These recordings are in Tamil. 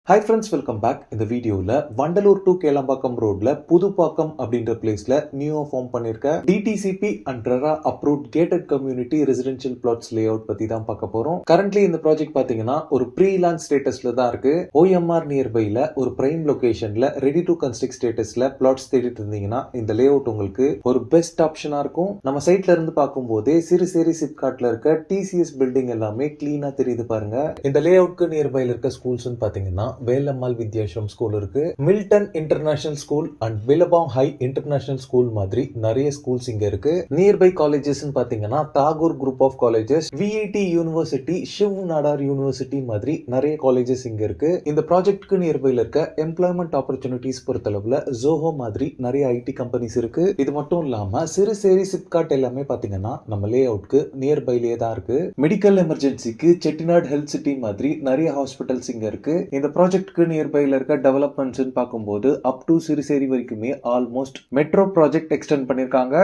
Hi friends, welcome back. இந்த வீடியோல வண்டலூர் டு கேளம்பாக்கம் ரோட்ல புதுப்பாக்கம் அப்படின்ற பிளேஸ்ல நியூ ஃபார்ம் பண்ணிருக்க DTCP and RERA approved gated community residential plots layout பத்தி தான் பார்க்க போறோம். கரண்ட்லி இந்த ப்ராஜெக்ட் பாத்தீங்கன்னா ஒரு ப்ரீ லான்ச் ஸ்டேட்டஸ்ல தான் இருக்கு. ஓஎம்ஆர் நியர்பைல ஒரு பிரைம் லொகேஷன்ல ரெடி டு கன்ஸ்ட்ரக்ட் ஸ்டேட்டஸ்ல பிளாட்ஸ் தேடிட்டு இருந்தீங்கன்னா இந்த லே அவுட் உங்களுக்கு ஒரு பெஸ்ட் ஆப்ஷனா இருக்கும். நம்ம சைட்ல இருந்து பார்க்கும்போதே சிறுசேரி சிப்காட்ல இருக்க டிசிஎஸ் பில்டிங் எல்லாமே கிளீனா தெரியுது பாருங்க. இந்த லே அவுட்க்கு நியர்பைல இருக்க ஸ்கூல்ஸ் பாத்தீங்கன்னா வேலம்மாள் வித்யாஸ்ரம் ஸ்கூல் இருக்கு, Milton international school and Billabong high international school மாதிரி நிறைய ஸ்கூல்ஸ் இங்க இருக்கு. நியர்பை காலேஜஸ் பாத்தீங்கன்னா Tagore group of colleges, VIT university, Shiv Nadar university மாதிரி நிறைய காலேஜஸ் இங்க இருக்கு. இந்த ப்ராஜெக்ட்க்கு நியர்பைல இருக்க எம்ப்ளாய்மெண்ட் ஆப்பர்ச்சுனிட்டிஸ் பொறுத்தளவுல ஜோஹோ மாதிரி நிறைய ஐடி கம்பெனிஸ் இருக்கு. இது மட்டும் இல்லாம சிறுசேரி சிப்காட் எல்லாமே பாத்தீங்கன்னா நம்ம லே அவுட்க்கு நியர்பைலேயே தான் இருக்கு. மெடிக்கல் எமர்ஜென்சிக்கு செட்டிநாடு ஹெல்த் சிட்டி மாதிரி நிறைய ஹாஸ்பிட்டல்ஸ் இங்க இருக்கு. இந்த ப்ராஜெக்ட்க்கு நியர்பைல இருக்க டெவலப்மெண்ட்ஸ் பார்க்கும்போது அப் டு சிறுசேரி வரைக்குமே ஆல்மோஸ்ட் மெட்ரோ ப்ராஜெக்ட் எக்ஸ்டெண்ட் பண்ணிருக்காங்க.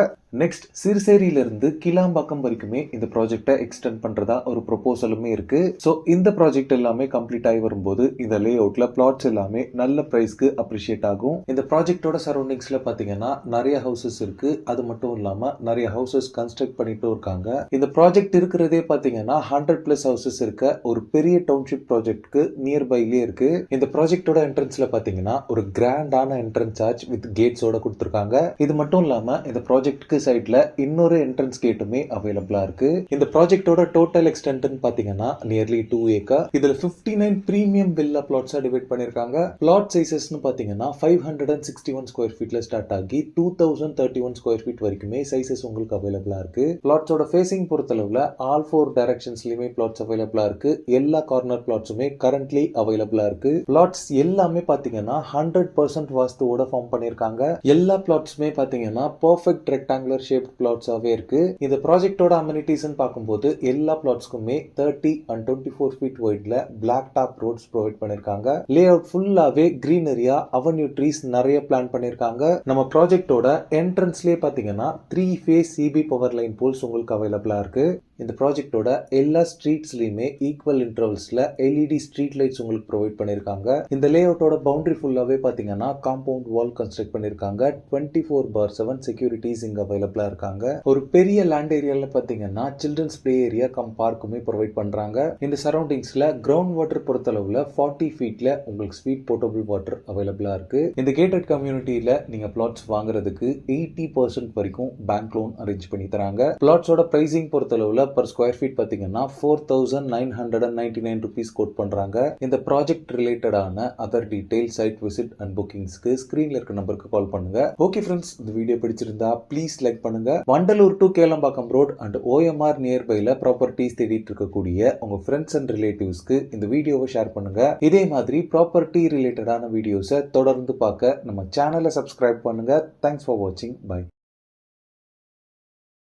நெக்ஸ்ட் சிறுசேரியில இருந்து கிளாம்பாக்கம் வரைக்குமே இந்த ப்ராஜெக்டை எக்ஸ்டெண்ட் பண்றதா ஒரு ப்ரொபோசலுமே இருக்கு. ஸோ இந்த ப்ராஜெக்ட் எல்லாமே கம்ப்ளீட் ஆகி வரும்போது இந்த லே அவுட்ல பிளாட்ஸ் எல்லாமே நல்ல பிரைஸ்க்கு அப்ரிஷியேட் ஆகும். இந்த ப்ராஜெக்டோட சரௌண்டிங்ஸ்ல பாத்தீங்கன்னா நிறைய ஹவுசஸ் இருக்கு. அது மட்டும் இல்லாம நிறைய ஹவுசஸ் கன்ஸ்ட்ரக்ட் பண்ணிட்டு இருக்காங்க. இந்த ப்ராஜெக்ட் இருக்கிறதே பாத்தீங்கன்னா 100+ ஹவுசஸ் இருக்க ஒரு பெரிய டவுன்ஷிப் ப்ராஜெக்ட்க்கு நியர்பைலே இருக்கு. இந்த ப்ராஜெக்டோட என்ட்ரன்ஸ்ல பாத்தீங்கன்னா ஒரு கிராண்டான என்ட்ரன்ஸ் ஆர்ச் வித் கேட்ஸோட கொடுத்திருக்காங்க. இது மட்டும் இல்லாம இந்த ப்ராஜெக்ட்க்கு சைட்ல இன்னொரு என்ட்ரன்ஸ் கேட்டுமே அவைலபிளா இருக்கு. இந்த ப்ராஜெக்டோட டோட்டல் எக்ஸ்டென்ட் பாத்தீங்கன்னா நியர்லி 2 ஏக்கர். இதுல 59 பிரீமியம் வில்லா பிளாட்ஸா டிவைட் பண்ணிருக்காங்க. பிளாட் சைசஸ் பாத்தீங்கன்னா 561 ஸ்கொயர் ஃபீட்ல ஸ்டார்ட் ஆகி 2031 ஸ்கொயர் ஃபீட் வரைக்குமே சைசஸ் உங்களுக்கு அவைலபிளா இருக்கு. பிளாட்ஸோட ஃபேசிங் பொறுத்தளவுல ஆல் 4 டைரக்ஷன்ஸ்லயுமே பிளாட்ஸ் அவைலபிளா இருக்கு. எல்லா கார்னர் பிளாட்ஸுமே கரண்ட்லி அவைலபிளா இருக்கு. பிளாட்ஸ் எல்லாமே பாத்தீங்கன்னா 100% வாஸ்துவோட ஃபார்ம் பண்ணிருக்காங்க. எல்லா பிளாட்ஸுமே பாத்தீங்கன்னா பெர்ஃபெக்ட் ரெக்டாங்குலர் ஷேப் பிளாட்ஸாவே இருக்கு. இந்த ப்ராஜெக்டோட அமெனிட்டிஸ் பார்க்கும்போது எல்லா பிளாட்ஸ்க்குமே 30 and 24 ஃபீட் வைட்ல பிளாக் டாப் ரோட்ஸ் ப்ரொவைட் பண்ணிருக்காங்க. லே அவுட் ஃபுல்லாவே கிரீனரியா அவென்யூ ட்ரீஸ் நிறைய பிளான் பண்ணிருக்காங்க. நம்ம ப்ராஜெக்டோட என்ட்ரன்ஸ்லயே பாத்தீங்கன்னா 3 phase CB power line poles உங்களுக்கு அவைலபிளா இருக்கு. இந்த ப்ராஜெக்டோட எல்லா ஸ்ட்ரீட்ஸ்லயுமே ஈக்குவல் இன்டர்வல்ஸ்ல எல்இடி ஸ்ட்ரீட் லைட்ஸ் உங்களுக்கு ப்ரொவைட் பண்ணிருக்காங்க. இந்த லே அவுட்டோட பவுண்டரி ஃபுல்லாவே பாத்தீங்கன்னா காம்பவுண்ட் வால் கன்ஸ்ட்ரக்ட் பண்ணிருக்காங்க. 24/7 செக்யூரிட்டிஸ் இங்க அவைலபிளா இருக்காங்க. ஒரு பெரிய லேண்ட் ஏரியால பாத்தீங்கன்னா சில்ட்ரன்ஸ் பிளே ஏரியா கம் பார்க்குமே ப்ரொவைட் பண்றாங்க. இந்த சரௌண்டிங்ஸ்ல கிரவுண்ட் வாட்டர் பொறுத்தளவுல 40 ஃபீட்ல உங்களுக்கு ஸ்வீட் போர்ட்டபிள் வாட்டர் அவைலபிளா இருக்கு. இந்த கேட்டட் கம்யூனிட்டியில நீங்க பிளாட்ஸ் வாங்குறதுக்கு 80% வரைக்கும் பேங்க் லோன் அரேஞ்ச் பண்ணி தராங்க. பிளாட்ஸோட பிரைசிங் பொறுத்தளவுல per ஸ்கொயர் ஃபீட் பாத்தீங்கன்னா 4,999 rupees கோட் பண்றாங்க. இந்த ப்ராஜெக்ட் ரிலேட்டடான other detail, site visit and புக்கிங்ஸ்க்கு ஸ்கிரீன்ல இருக்க நம்பருக்கு கால் பண்ணுங்க. ஓகே ஃப்ரெண்ட்ஸ், இந்த வீடியோ பிடிச்சிருந்தா ப்ளீஸ் லைக் பண்ணுங்க. Vandalur to Kelambakkam road and OMR நியர்பைல ப்ராப்பர்ட்டிஸ் தேடிட்டு இருக்கக்கூடிய உங்க ஃப்ரெண்ட்ஸ் அண்ட் ரிலேட்டிவ்ஸ்க்கு இந்த வீடியோவை ஷேர் பண்ணுங்க. இதே மாதிரி ப்ராப்பர்ட்டி ரிலேட்டடான வீடியோஸை தொடர்ந்து பார்க்க நம்ம சேனலை சப்ஸ்கிரைப் பண்ணுங்க. தேங்க்ஸ் ஃபார் வாட்சிங். பை.